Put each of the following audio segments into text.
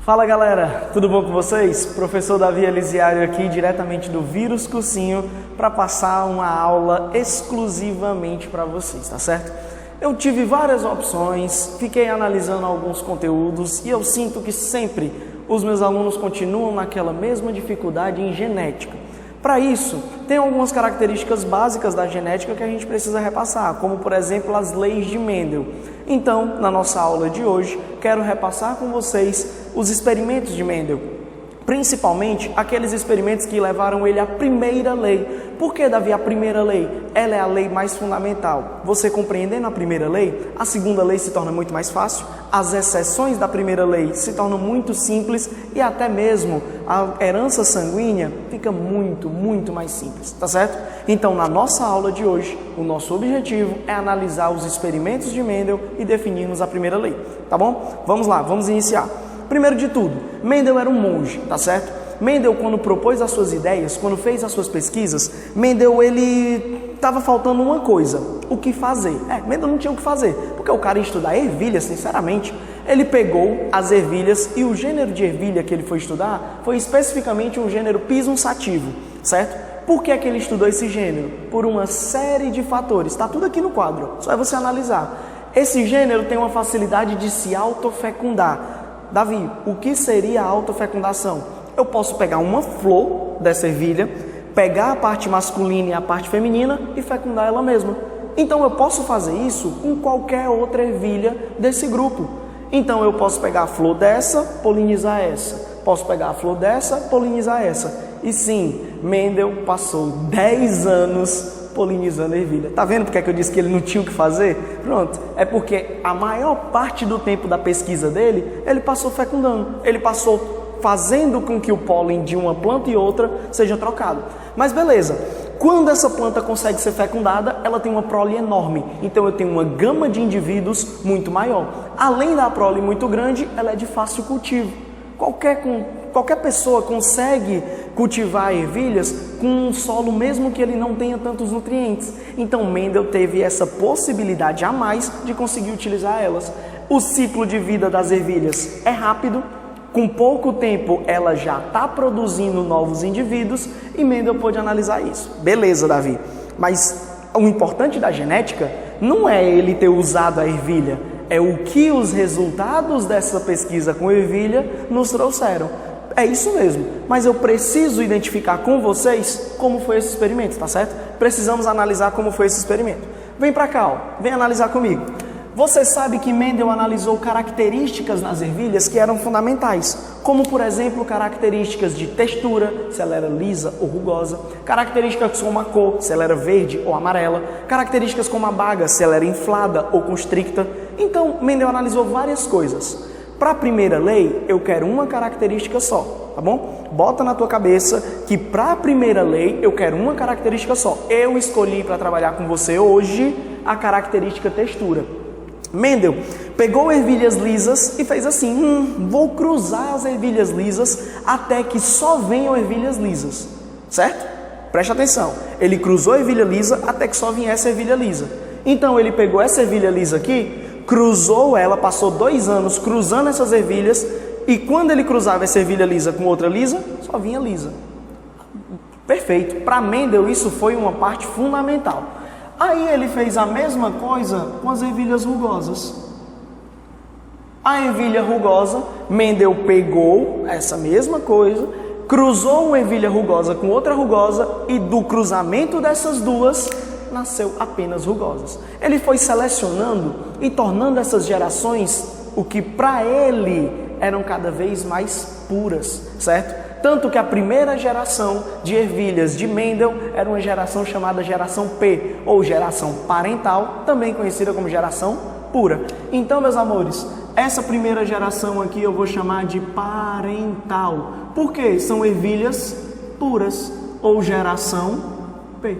Fala galera, tudo bom com vocês? Professor Davi Elisiário aqui, diretamente do Vírus Cursinho, para passar uma aula exclusivamente para vocês, tá certo? Eu tive várias opções, fiquei analisando alguns conteúdos e eu sinto que sempre os meus alunos continuam naquela mesma dificuldade em genética. Para isso, tem algumas características básicas da genética que a gente precisa repassar, como por exemplo as leis de Mendel. Então, na nossa aula de hoje, quero repassar com vocês os experimentos de Mendel, principalmente aqueles experimentos que levaram ele à primeira lei. Por que, Davi, a primeira lei? Ela é a lei mais fundamental. Você compreendendo a primeira lei, a segunda lei se torna muito mais fácil, as exceções da primeira lei se tornam muito simples e até mesmo a herança sanguínea fica muito mais simples, tá certo? Então, na nossa aula de hoje, o nosso objetivo é analisar os experimentos de Mendel e definirmos a primeira lei, tá bom? Vamos lá, vamos iniciar. Primeiro de tudo, Mendel era um monge, tá certo? Mendel, quando propôs as suas ideias, quando fez as suas pesquisas, Mendel, ele estava faltando uma coisa, o que fazer. Mendel não tinha o que fazer, porque o cara ia estudar ervilha, sinceramente. Ele pegou as ervilhas e o gênero de ervilha que ele foi estudar foi especificamente um gênero Pisum sativa, certo? Por que é que ele estudou esse gênero? Por uma série de fatores, está tudo aqui no quadro, só é você analisar. Esse gênero tem uma facilidade de se autofecundar. Davi, o que seria a autofecundação? Eu posso pegar uma flor dessa ervilha, pegar a parte masculina e a parte feminina e fecundar ela mesma. Então eu posso fazer isso com qualquer outra ervilha desse grupo. Então eu posso pegar a flor dessa, polinizar essa. Posso pegar a flor dessa, polinizar essa. E sim, Mendel passou 10 anos polinizando a ervilha. Tá vendo porque é que eu disse que ele não tinha o que fazer? Pronto, é porque a maior parte do tempo da pesquisa dele, ele passou fecundando. Ele passou fazendo com que o pólen de uma planta e outra seja trocado. Mas beleza, quando essa planta consegue ser fecundada, ela tem uma prole enorme. Então eu tenho uma gama de indivíduos muito maior. Além da prole muito grande, ela é de fácil cultivo. Qualquer pessoa consegue cultivar ervilhas com um solo mesmo que ele não tenha tantos nutrientes. Então Mendel teve essa possibilidade a mais de conseguir utilizar elas. O ciclo de vida das ervilhas é rápido. Com pouco tempo, ela já está produzindo novos indivíduos e Mendel pôde analisar isso. Beleza, Davi. Mas o importante da genética não é ele ter usado a ervilha, é o que os resultados dessa pesquisa com ervilha nos trouxeram. É isso mesmo, mas eu preciso identificar com vocês como foi esse experimento, tá certo? Precisamos analisar como foi esse experimento. Vem para cá, ó. Vem analisar comigo. Você sabe que Mendel analisou características nas ervilhas que eram fundamentais, como por exemplo características de textura, se ela era lisa ou rugosa, características como a cor, se ela era verde ou amarela, características como a baga, se ela era inflada ou constricta. Então Mendel analisou várias coisas. Para a primeira lei, eu quero uma característica só, tá bom? Bota na tua cabeça que para a primeira lei eu quero uma característica só. Eu escolhi para trabalhar com você hoje a característica textura. Mendel pegou ervilhas lisas e fez assim, vou cruzar as ervilhas lisas até que só venham ervilhas lisas, certo? Preste atenção, ele cruzou a ervilha lisa até que só viesse a ervilha lisa. Então ele pegou essa ervilha lisa aqui, cruzou ela, passou 2 anos cruzando essas ervilhas e quando ele cruzava essa ervilha lisa com outra lisa, só vinha lisa. Perfeito, para Mendel isso foi uma parte fundamental. Aí ele fez a mesma coisa com as ervilhas rugosas. A ervilha rugosa, Mendel pegou essa mesma coisa, cruzou uma ervilha rugosa com outra rugosa e do cruzamento dessas duas nasceu apenas rugosas. Ele foi selecionando e tornando essas gerações o que para ele eram cada vez mais puras, certo? Tanto que a primeira geração de ervilhas de Mendel era uma geração chamada geração P, ou geração parental, também conhecida como geração pura. Então, meus amores, essa primeira geração aqui eu vou chamar de parental. Por quê? São ervilhas puras, ou geração P.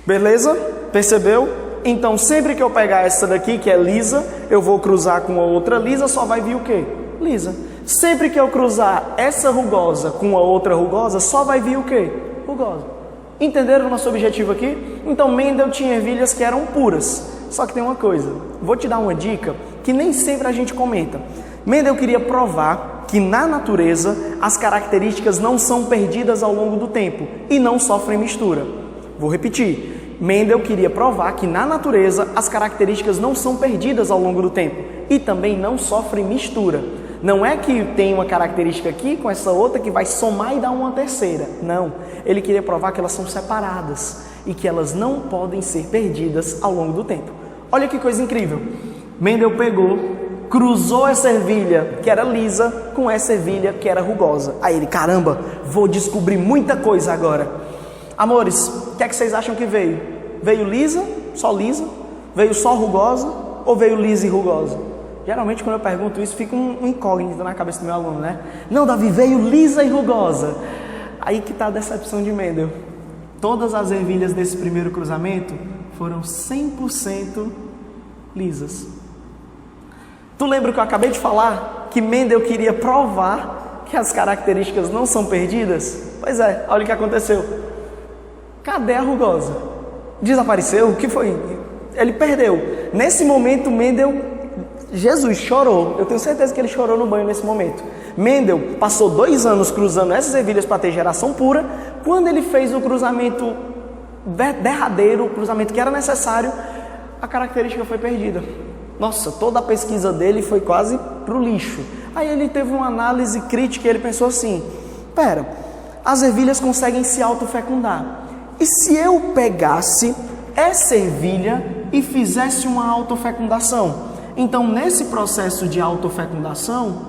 Beleza? Percebeu? Então, sempre que eu pegar essa daqui, que é lisa, eu vou cruzar com a outra lisa, só vai vir o quê? Lisa. Sempre que eu cruzar essa rugosa com a outra rugosa, só vai vir o quê? Rugosa. Entenderam o nosso objetivo aqui? Então Mendel tinha ervilhas que eram puras. Só que tem uma coisa, vou te dar uma dica que nem sempre a gente comenta. Mendel queria provar que na natureza as características não são perdidas ao longo do tempo e não sofrem mistura. Vou repetir. Mendel queria provar que na natureza as características não são perdidas ao longo do tempo e também não sofrem mistura. Não é que tem uma característica aqui com essa outra que vai somar e dar uma terceira. Não. Ele queria provar que elas são separadas e que elas não podem ser perdidas ao longo do tempo. Olha que coisa incrível. Mendel pegou, cruzou essa ervilha que era lisa com essa ervilha que era rugosa. Aí ele, caramba, vou descobrir muita coisa agora. Amores, o que é que vocês acham que veio? Veio lisa? Veio só rugosa? Ou veio lisa e rugosa? Geralmente quando eu pergunto isso fica um incógnito na cabeça do meu aluno, né? Não, Davi, veio lisa e rugosa. Aí que está a decepção de Mendel. Todas as ervilhas desse primeiro cruzamento foram 100% lisas. Tu lembra que eu acabei de falar? Que Mendel queria provar que as características não são perdidas? Pois é, olha o que aconteceu. Cadê a rugosa? Desapareceu? O que foi? Ele perdeu. Nesse momento, Jesus chorou. Eu tenho certeza que ele chorou no banho nesse momento. Mendel passou 2 anos cruzando essas ervilhas para ter geração pura. Quando ele fez o cruzamento derradeiro, o cruzamento que era necessário, a característica foi perdida. Nossa, toda a pesquisa dele foi quase pro lixo. Aí ele teve uma análise crítica e ele pensou assim: pera, as ervilhas conseguem se autofecundar. E se eu pegasse essa ervilha e fizesse uma autofecundação? Então, nesse processo de autofecundação,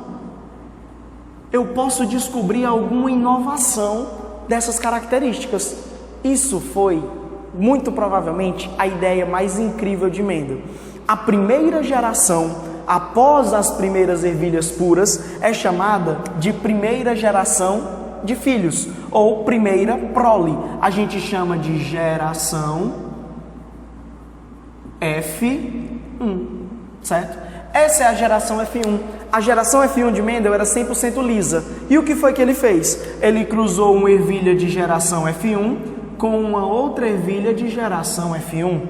eu posso descobrir alguma inovação dessas características. Isso foi, muito provavelmente, a ideia mais incrível de Mendel. A primeira geração, após as primeiras ervilhas puras, é chamada de primeira geração de filhos, ou primeira prole. A gente chama de geração F1, certo? Essa é a geração F1. A geração F1 de Mendel era 100% lisa. E o que foi que ele fez? Ele cruzou uma ervilha de geração F1 com uma outra ervilha de geração F1.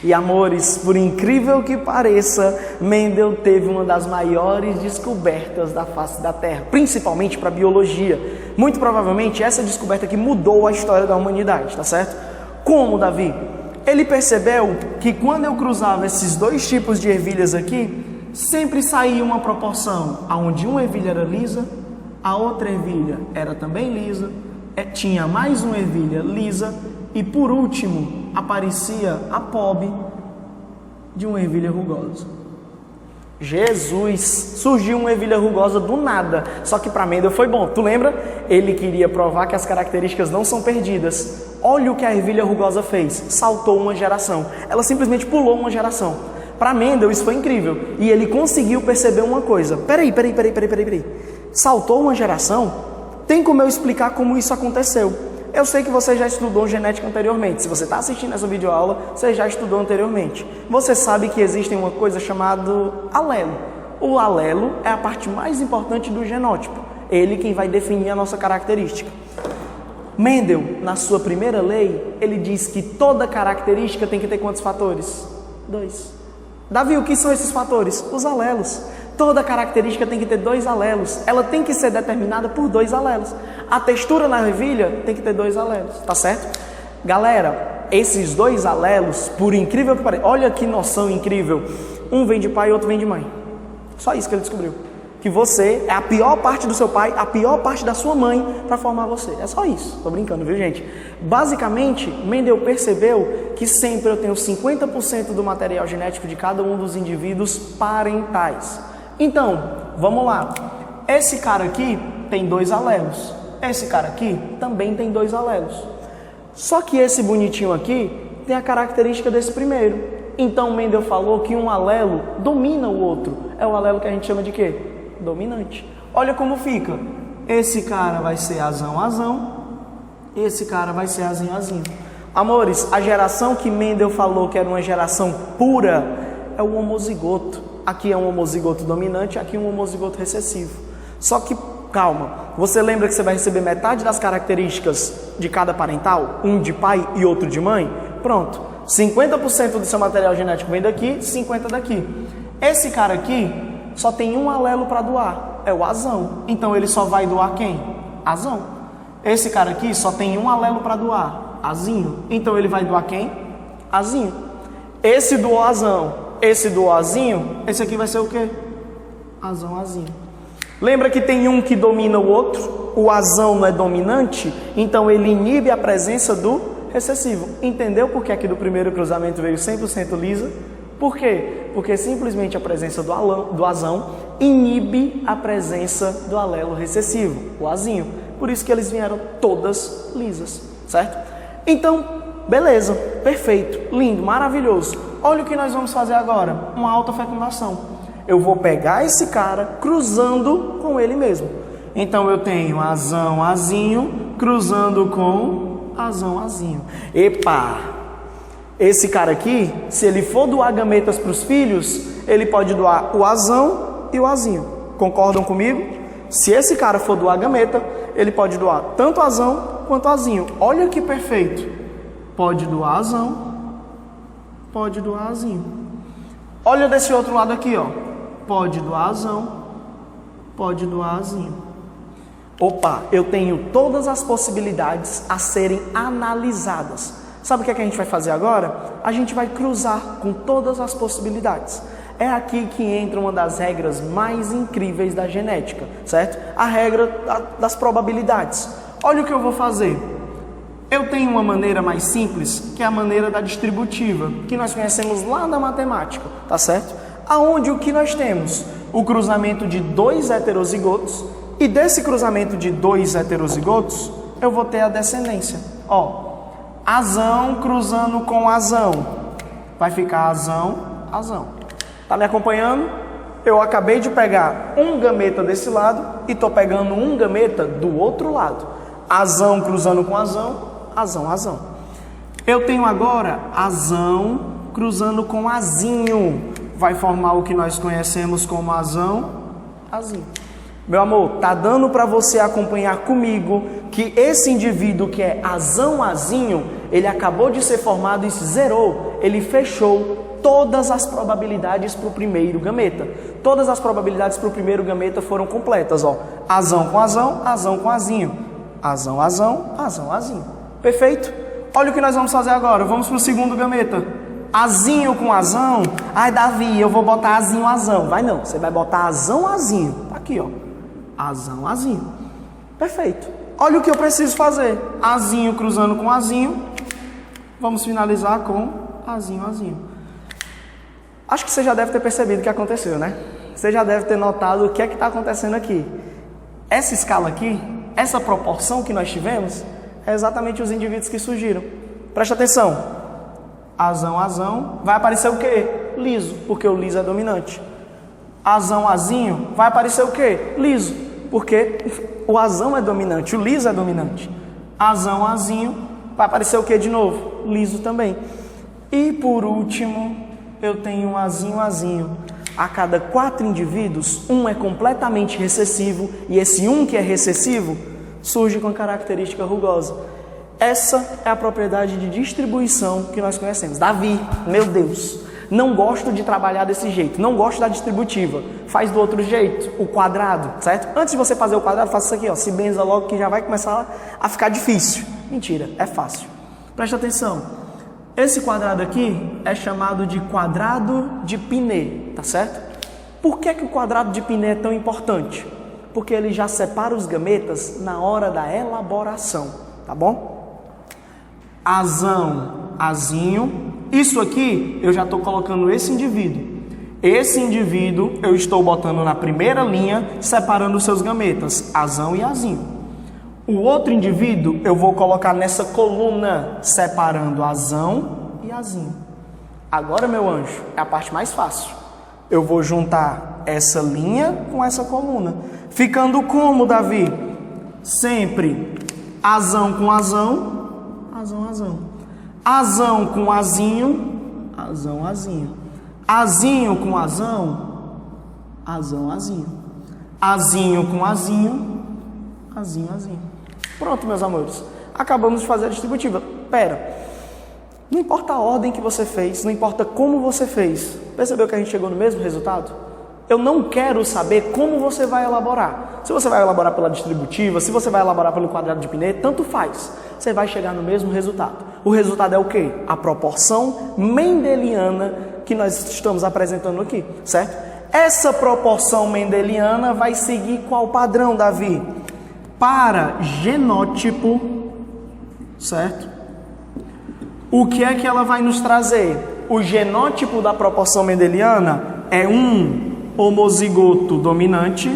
E amores, por incrível que pareça, Mendel teve uma das maiores descobertas da face da Terra, principalmente para a biologia. Muito provavelmente essa descoberta que mudou a história da humanidade, tá certo? Como, Davi? Ele percebeu que quando eu cruzava esses 2 tipos de ervilhas aqui, sempre saía uma proporção, onde uma ervilha era lisa, a outra ervilha era também lisa, tinha mais uma ervilha lisa, e por último, aparecia a pobre de uma ervilha rugosa. Jesus! Surgiu uma ervilha rugosa do nada. Só que para Mendel foi bom. Tu lembra? Ele queria provar que as características não são perdidas. Olha o que a ervilha rugosa fez. Saltou uma geração. Ela simplesmente pulou uma geração. Para Mendel isso foi incrível. E ele conseguiu perceber uma coisa. Peraí. Saltou uma geração? Tem como eu explicar como isso aconteceu? Eu sei que você já estudou genética anteriormente. Se você está assistindo essa videoaula, você já estudou anteriormente. Você sabe que existe uma coisa chamada alelo. O alelo é a parte mais importante do genótipo. Ele quem vai definir a nossa característica. Mendel, na sua primeira lei, ele diz que toda característica tem que ter quantos fatores? 2. Davi, o que são esses fatores? Os alelos. Toda característica tem que ter 2 alelos. Ela tem que ser determinada por 2 alelos. A textura na ervilha tem que ter 2 alelos, tá certo? Galera, esses 2 alelos, por incrível que pareça, olha que noção incrível. Um vem de pai e outro vem de mãe. Só isso que ele descobriu. Que você é a pior parte do seu pai, a pior parte da sua mãe para formar você. É só isso. Tô brincando, viu, gente? Basicamente, Mendel percebeu que sempre eu tenho 50% do material genético de cada um dos indivíduos parentais. Então, vamos lá. Esse cara aqui tem 2 alelos. Esse cara aqui também tem 2 alelos. Só que esse bonitinho aqui tem a característica desse primeiro. Então, Mendel falou que um alelo domina o outro. É o alelo que a gente chama de quê? Dominante. Olha como fica. Esse cara vai ser azão. Esse cara vai ser azinho. Amores, a geração que Mendel falou que era uma geração pura é o homozigoto. Aqui é um homozigoto dominante, aqui um homozigoto recessivo. Só que, calma, você lembra que você vai receber metade das características de cada parental? Um de pai e outro de mãe? Pronto, 50% do seu material genético vem daqui, 50% daqui. Esse cara aqui só tem um alelo para doar. É o azão. Então ele só vai doar quem? Azão. Esse cara aqui só tem um alelo para doar, azinho. Então ele vai doar quem? Azinho. Esse doou azão, esse doou azinho, esse aqui vai ser o quê? Azão, azinho. Lembra que tem um que domina o outro? O azão não é dominante, então ele inibe a presença do recessivo. Entendeu por que aqui do primeiro cruzamento veio 100% lisa? Por quê? Porque simplesmente a presença do azão inibe a presença do alelo recessivo, o azinho. Por isso que eles vieram todas lisas, certo? Então, beleza, perfeito, lindo, maravilhoso. Olha o que nós vamos fazer agora, uma autofecundação. Eu vou pegar esse cara cruzando com ele mesmo. Então eu tenho azão, azinho, cruzando com azão, azinho. Epa! Esse cara aqui, se ele for doar gametas para os filhos, ele pode doar o azão e o azinho. Concordam comigo? Se esse cara for doar gameta, ele pode doar tanto azão quanto azinho. Olha que perfeito. Pode doar azão, pode doar azinho. Olha desse outro lado aqui, ó. Pode doar azão, pode doar azinho. Opa, eu tenho todas as possibilidades a serem analisadas. Sabe o que é que a gente vai fazer agora? A gente vai cruzar com todas as possibilidades. É aqui que entra uma das regras mais incríveis da genética, certo? A regra das probabilidades. Olha o que eu vou fazer. Eu tenho uma maneira mais simples, que é a maneira da distributiva, que nós conhecemos lá na matemática, tá certo? Aonde o que nós temos? O cruzamento de dois heterozigotos, e desse cruzamento de dois heterozigotos, eu vou ter a descendência. Ó, azão cruzando com azão, vai ficar azão, azão. Tá me acompanhando? Eu acabei de pegar um gameta desse lado e tô pegando um gameta do outro lado. Azão cruzando com azão, azão, azão. Eu tenho agora azão cruzando com azinho. Vai formar o que nós conhecemos como azão, azinho. Meu amor, tá dando para você acompanhar comigo que esse indivíduo que é azão, azinho, ele acabou de ser formado e se zerou. Ele fechou todas as probabilidades para o primeiro gameta. Todas as probabilidades para o primeiro gameta foram completas, ó. Azão com azinho. Azão, azão, azão, azinho. Perfeito? Olha o que nós vamos fazer agora. Vamos para o segundo gameta. Azinho com azão. Ai, Davi, eu vou botar azinho, azão. Vai não, você vai botar azão, azinho. Tá aqui, ó. Azão, azinho. Perfeito. Olha o que eu preciso fazer. Azinho cruzando com azinho. Vamos finalizar com azinho, azinho. Acho que você já deve ter percebido o que aconteceu, né? Você já deve ter notado o que é que está acontecendo aqui. Essa escala aqui, essa proporção que nós tivemos, é exatamente os indivíduos que surgiram. Presta atenção. Azão, azão, vai aparecer o quê? Liso, porque o liso é dominante. Azão, azinho, vai aparecer o quê? Liso, porque o azão é dominante, o liso é dominante. Azão, azinho, vai aparecer o quê de novo? Liso também. E por último, eu tenho um azinho, azinho. A cada 4 indivíduos, um é completamente recessivo, e esse um que é recessivo surge com a característica rugosa. Essa é a propriedade de distribuição que nós conhecemos. Davi, meu Deus, não gosto de trabalhar desse jeito, não gosto da distributiva. Faz do outro jeito, o quadrado, certo? Antes de você fazer o quadrado, faça isso aqui, ó. Se benza logo que já vai começar a ficar difícil. Mentira, é fácil. Presta atenção. Esse quadrado aqui é chamado de quadrado de Pinet, tá certo? Por que o quadrado de Pinet é tão importante? Porque ele já separa os gametas na hora da elaboração, tá bom? Azão, azinho. Isso aqui, eu já estou colocando esse indivíduo. Esse indivíduo, eu estou botando na primeira linha, separando os seus gametas, azão e azinho. O outro indivíduo, eu vou colocar nessa coluna, separando azão e azinho. Agora, meu anjo, é a parte mais fácil. Eu vou juntar essa linha com essa coluna. Ficando como, Davi? Sempre azão com azão. Azão, azão. Azão com azinho, azão, azinho. Azinho com azão, azão, azinho. Azinho com azinho, azinho, azinho. Pronto, meus amores. Acabamos de fazer a distributiva. Pera. Não importa a ordem que você fez, não importa como você fez. Percebeu que a gente chegou no mesmo resultado? Eu não quero saber como você vai elaborar. Se você vai elaborar pela distributiva, se você vai elaborar pelo quadrado de Pinet, tanto faz. Você vai chegar no mesmo resultado. O resultado é o quê? A proporção mendeliana que nós estamos apresentando aqui, certo? Essa proporção mendeliana vai seguir qual padrão, Davi? Para genótipo, certo? O que é que ela vai nos trazer? O genótipo da proporção mendeliana é um homozigoto dominante,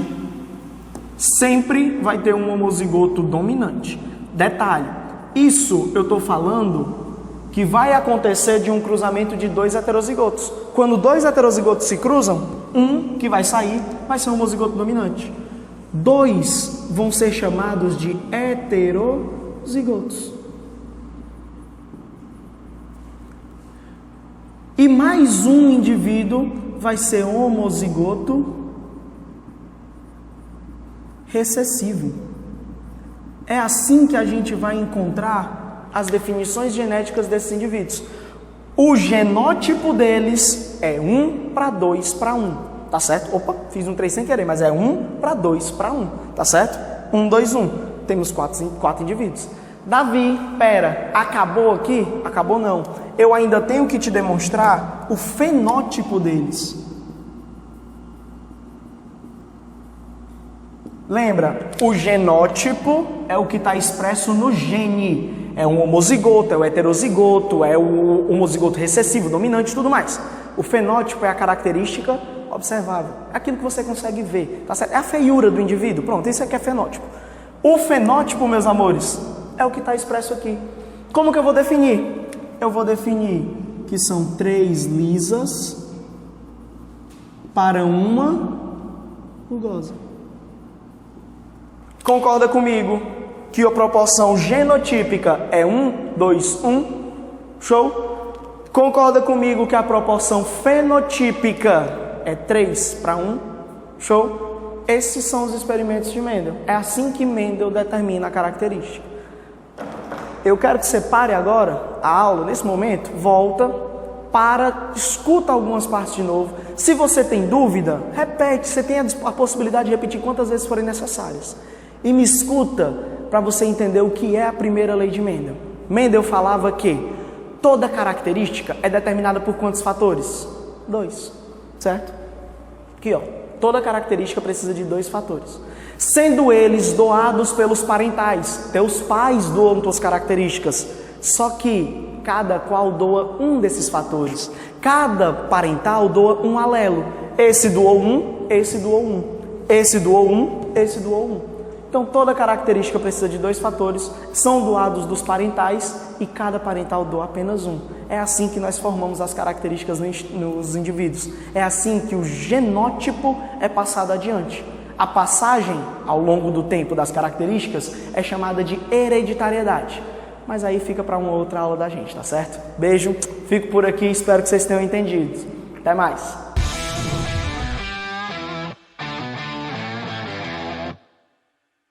sempre vai ter um homozigoto dominante. Detalhe, isso eu estou falando que vai acontecer de um cruzamento de dois heterozigotos. Quando dois heterozigotos se cruzam, um que vai sair vai ser um homozigoto dominante. Dois vão ser chamados de heterozigotos. E mais um indivíduo vai ser homozigoto recessivo. É assim que a gente vai encontrar as definições genéticas desses indivíduos. O genótipo deles é 1:2:1, tá certo? Opa, fiz um 3 sem querer, mas é 1:2:1, tá certo? 1, 2, 1. Temos quatro indivíduos. Davi, pera, acabou aqui? Acabou não. Eu ainda tenho que te demonstrar o fenótipo deles. Lembra, o genótipo é o que está expresso no gene. É um homozigoto, é o heterozigoto, é o homozigoto recessivo, dominante e tudo mais. O fenótipo é a característica observável. É aquilo que você consegue ver, tá certo? É a feiura do indivíduo. Pronto, isso aqui é fenótipo. O fenótipo, meus amores, é o que está expresso aqui. Como que eu vou definir? Eu vou definir que são 3 lisas para uma rugosa. Concorda comigo que a proporção genotípica é 1:2:1? Show? Concorda comigo que a proporção fenotípica é 3:1? Show? Esses são os experimentos de Mendel. É assim que Mendel determina a característica. Eu quero que você pare agora a aula, nesse momento, volta, escuta algumas partes de novo. Se você tem dúvida, repete, você tem a possibilidade de repetir quantas vezes forem necessárias. E me escuta para você entender o que é a primeira lei de Mendel. Mendel falava que toda característica é determinada por quantos fatores? 2, certo? Aqui, ó, toda característica precisa de 2 fatores. Sendo eles doados pelos parentais. Teus pais doam tuas características. Só que cada qual doa um desses fatores. Cada parental doa um alelo. Esse doou um, esse doou um. Esse doou um, esse doou um. Então toda característica precisa de 2 fatores. São doados dos parentais e cada parental doa apenas um. É assim que nós formamos as características nos indivíduos. É assim que o genótipo é passado adiante. A passagem ao longo do tempo das características é chamada de hereditariedade. Mas aí fica para uma outra aula da gente, tá certo? Beijo, fico por aqui, espero que vocês tenham entendido. Até mais!